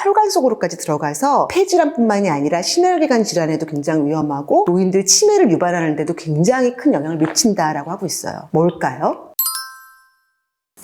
혈관 속으로까지 들어가서 폐질환뿐만이 아니라 심혈기관 질환에도 굉장히 위험하고 노인들 치매를 유발하는 데도 굉장히 큰 영향을 미친다라고 하고 있어요. 뭘까요?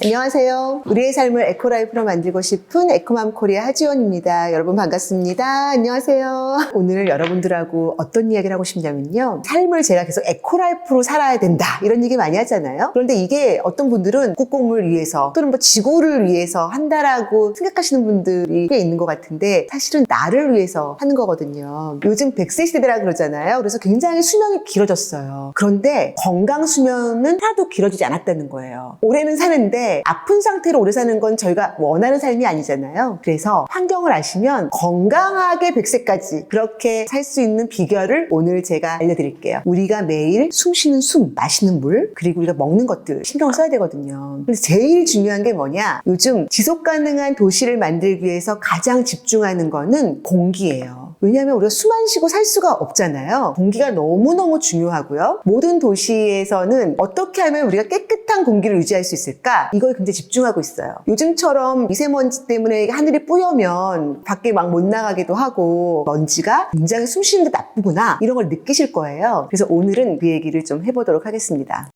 안녕하세요. 우리의 삶을 에코라이프로 만들고 싶은 에코맘 코리아 하지원입니다. 여러분 반갑습니다. 안녕하세요. 오늘 여러분들하고 어떤 이야기를 하고 싶냐면요. 삶을 제가 계속 에코라이프로 살아야 된다 이런 얘기 많이 하잖아요. 그런데 이게 어떤 분들은 국공을 위해서 또는 뭐 지구를 위해서 한다라고 생각하시는 분들이 꽤 있는 것 같은데 사실은 나를 위해서 하는 거거든요. 요즘 100세 시대라 그러잖아요. 그래서 굉장히 수명이 길어졌어요. 그런데 건강 수명은 하나도 길어지지 않았다는 거예요. 올해는 사는데 아픈 상태로 오래 사는 건 저희가 원하는 삶이 아니잖아요. 그래서 환경을 아시면 건강하게 100세까지 그렇게 살 수 있는 비결을 오늘 제가 알려드릴게요. 우리가 매일 숨 쉬는 숨, 마시는 물, 그리고 우리가 먹는 것들 신경을 써야 되거든요. 근데 제일 중요한 게 뭐냐? 요즘 지속가능한 도시를 만들기 위해서 가장 집중하는 거는 공기예요. 왜냐하면 우리가 숨 안 쉬고 살 수가 없잖아요. 공기가 너무너무 중요하고요. 모든 도시에서는 어떻게 하면 우리가 깨끗한 공기를 유지할 수 있을까? 이거에 굉장히 집중하고 있어요. 요즘처럼 미세먼지 때문에 하늘이 뿌여면 밖에 막 못 나가기도 하고 먼지가 굉장히 숨 쉬는 데 나쁘구나 이런 걸 느끼실 거예요. 그래서 오늘은 그 얘기를 좀 해보도록 하겠습니다.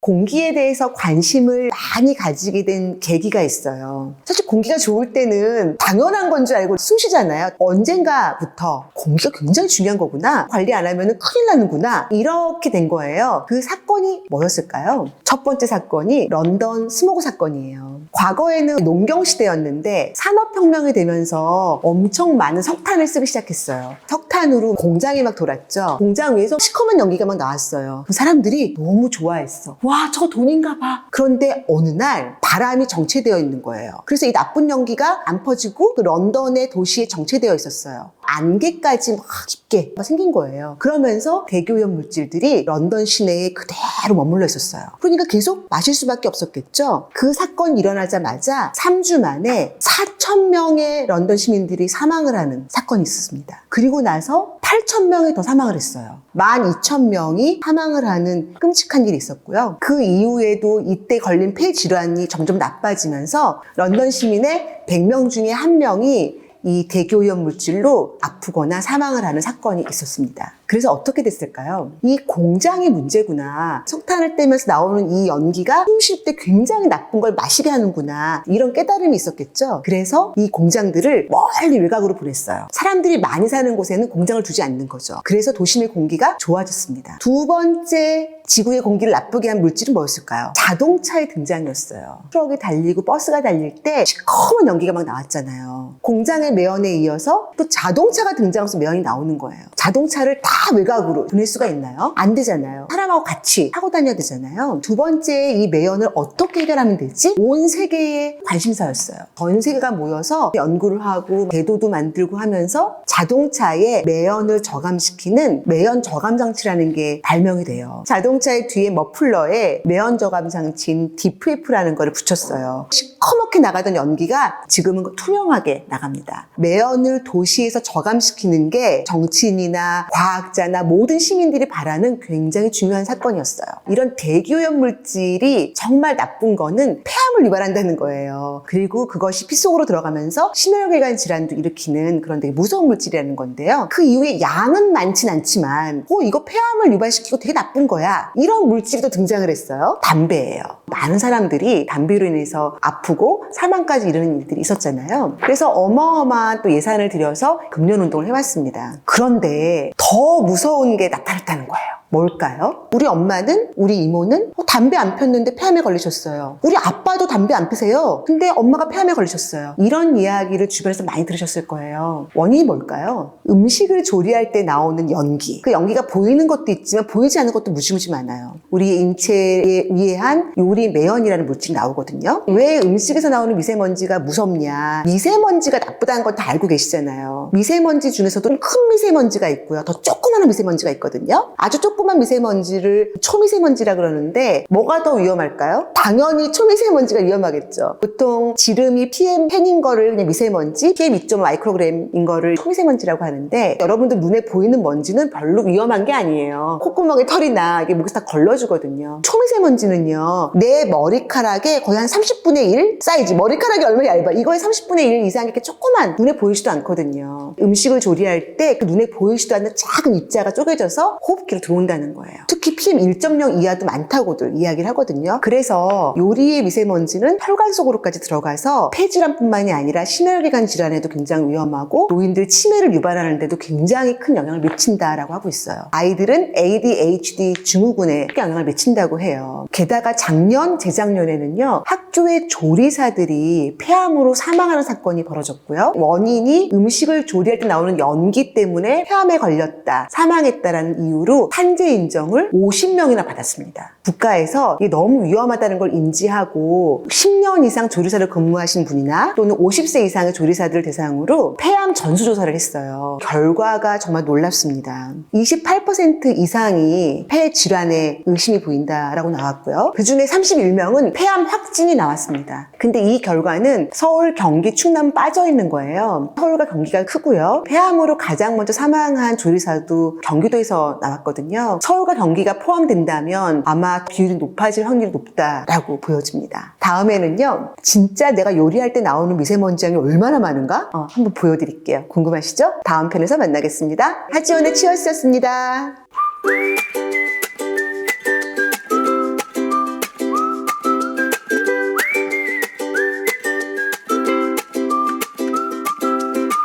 공기에 대해서 관심을 많이 가지게 된 계기가 있어요. 사실 공기가 좋을 때는 당연한 건 줄 알고 숨 쉬잖아요. 언젠가부터 공기가 굉장히 중요한 거구나. 관리 안 하면 큰일 나는구나. 이렇게 된 거예요. 그 사건이 뭐였을까요? 첫 번째 사건이 런던 스모그 사건이에요. 과거에는 농경시대였는데 산업혁명이 되면서 엄청 많은 석탄을 쓰기 시작했어요. 석탄으로 공장이 막 돌았죠. 공장 위에서 시커먼 연기가 막 나왔어요. 그 사람들이 너무 좋아했어. 와, 저거 돈인가 봐. 그런데 어느 날 바람이 정체되어 있는 거예요. 그래서 이 나쁜 연기가 안 퍼지고 그 런던의 도시에 정체되어 있었어요. 안개까지 막 깊게 생긴 거예요. 그러면서 대기오염 물질들이 런던 시내에 그대로 머물러 있었어요. 그러니까 계속 마실 수밖에 없었겠죠. 그 사건이 일어나자마자 3주 만에 4,000명의 런던 시민들이 사망을 하는 사건이 있었습니다. 그리고 나서 8,000명이 더 사망을 했어요. 12,000명이 사망을 하는 끔찍한 일이 있었고요. 그 이후에도 이때 걸린 폐 질환이 점점 나빠지면서 런던 시민의 100명 중에 1명이 이 대기오염 물질로 아프거나 사망을 하는 사건이 있었습니다. 그래서 어떻게 됐을까요? 이 공장이 문제구나. 석탄을 떼면서 나오는 이 연기가 숨 쉴 때 굉장히 나쁜 걸 마시게 하는구나. 이런 깨달음이 있었겠죠. 그래서 이 공장들을 멀리 외곽으로 보냈어요. 사람들이 많이 사는 곳에는 공장을 두지 않는 거죠. 그래서 도심의 공기가 좋아졌습니다. 두 번째 지구의 공기를 나쁘게 한 물질은 뭐였을까요? 자동차의 등장이었어요. 트럭이 달리고 버스가 달릴 때 시커먼 연기가 막 나왔잖아요. 공장의 매연에 이어서 또 자동차가 등장해서 매연이 나오는 거예요. 자동차를 다 외곽으로 보낼 수가 있나요? 안 되잖아요. 사람하고 같이 타고 다녀야 되잖아요. 두 번째 이 매연을 어떻게 해결하면 되지? 온 세계의 관심사였어요. 전 세계가 모여서 연구를 하고 제도도 만들고 하면서 자동차의 매연을 저감시키는 매연 저감 장치라는 게 발명이 돼요. 자동차의 뒤에 머플러에 매연 저감 장치인 DFF라는 거를 붙였어요. 시커멓게 나가던 연기가 지금은 투명하게 나갑니다. 매연을 도시에서 저감시키는 게 정치인이나 과학자나 모든 시민들이 바라는 굉장히 중요한 사건이었어요. 이런 대기오염 물질이 정말 나쁜 거는 폐암을 유발한다는 거예요. 그리고 그것이 피 속으로 들어가면서 심혈기관 질환도 일으키는 그런 되게 무서운 물질이라는 건데요. 그 이후에 양은 많진 않지만 이거 폐암을 유발시키고 되게 나쁜 거야. 이런 물질이 또 등장을 했어요. 담배예요. 많은 사람들이 담배로 인해서 아프고 사망까지 이르는 일들이 있었잖아요. 그래서 어마어마한 또 예산을 들여서 금연운동을 해왔습니다. 그런데 더 무서운 게 나타났다는 거예요. 뭘까요? 우리 엄마는, 우리 이모는 담배 안 폈는데 폐암에 걸리셨어요. 우리 아빠도 담배 안 피세요. 근데 엄마가 폐암에 걸리셨어요. 이런 이야기를 주변에서 많이 들으셨을 거예요. 원인이 뭘까요? 음식을 조리할 때 나오는 연기. 그 연기가 보이는 것도 있지만 보이지 않는 것도 무지무지 많아요. 우리 인체에 위해한 요리 매연이라는 물질이 나오거든요. 왜 음식에서 나오는 미세먼지가 무섭냐? 미세먼지가 나쁘다는 건 다 알고 계시잖아요. 미세먼지 중에서도 큰 미세먼지가 있고요. 더 조그만 조그마한 미세먼지가 있거든요. 아주 조그만 미세먼지를 초미세먼지라 그러는데 뭐가 더 위험할까요? 당연히 초미세먼지가 위험하겠죠. 보통 지름이 PM10인 거를 그냥 미세먼지, PM2.5 마이크로그램인 거를 초미세먼지라고 하는데 여러분들 눈에 보이는 먼지는 별로 위험한 게 아니에요. 콧구멍에 털이나 이게 목에서 다 걸러주거든요. 초미세먼지는요, 내 머리카락의 거의 한 30분의 1 사이즈, 머리카락이 얼마나 얇아, 이거의 30분의 1 이상 이렇게 조그만, 눈에 보이지도 않거든요. 음식을 조리할 때 그 눈에 보이지도 않는 작은 입자가 쪼개져서 호흡기로 들어온다는 거예요. 특히 PM1.0 이하도 많다고들 이야기를 하거든요. 그래서 요리의 미세먼지는 혈관 속으로까지 들어가서 폐질환뿐만이 아니라 심혈기관 질환에도 굉장히 위험하고 노인들 치매를 유발하는 데도 굉장히 큰 영향을 미친다라고 하고 있어요. 아이들은 ADHD 증후군에 영향을 미친다고 해요. 게다가 작년, 재작년에는요, 학교의 조리사들이 폐암으로 사망하는 사건이 벌어졌고요. 원인이 음식을 조리할 때 나오는 연기 때문에 폐암에 걸렸다, 사망했다라는 이유로 산재 인정을 50명이나 받았습니다. 국가에서 이게 너무 위험하다는 걸 인지하고 10년 이상 조리사를 근무하신 분이나 또는 50세 이상의 조리사들을 대상으로 폐암 전수조사를 했어요. 결과가 정말 놀랍습니다. 28% 이상이 폐 질환에 의심이 보인다라고 나왔고요. 그중에 31명은 폐암 확진이 나왔습니다. 근데 이 결과는 서울, 경기, 충남 빠져 있는 거예요. 서울과 경기가 크고요. 폐암으로 가장 먼저 사망한 조리사도 경기도에서 나왔거든요. 서울과 경기가 포함된다면 아마 비율이 높아질 확률이 높다라고 보여집니다. 다음에는요, 진짜 내가 요리할 때 나오는 미세먼지 양이 얼마나 많은가? 한번 보여드릴게요. 궁금하시죠? 다음 편에서 만나겠습니다. 하지원의 치얼스였습니다.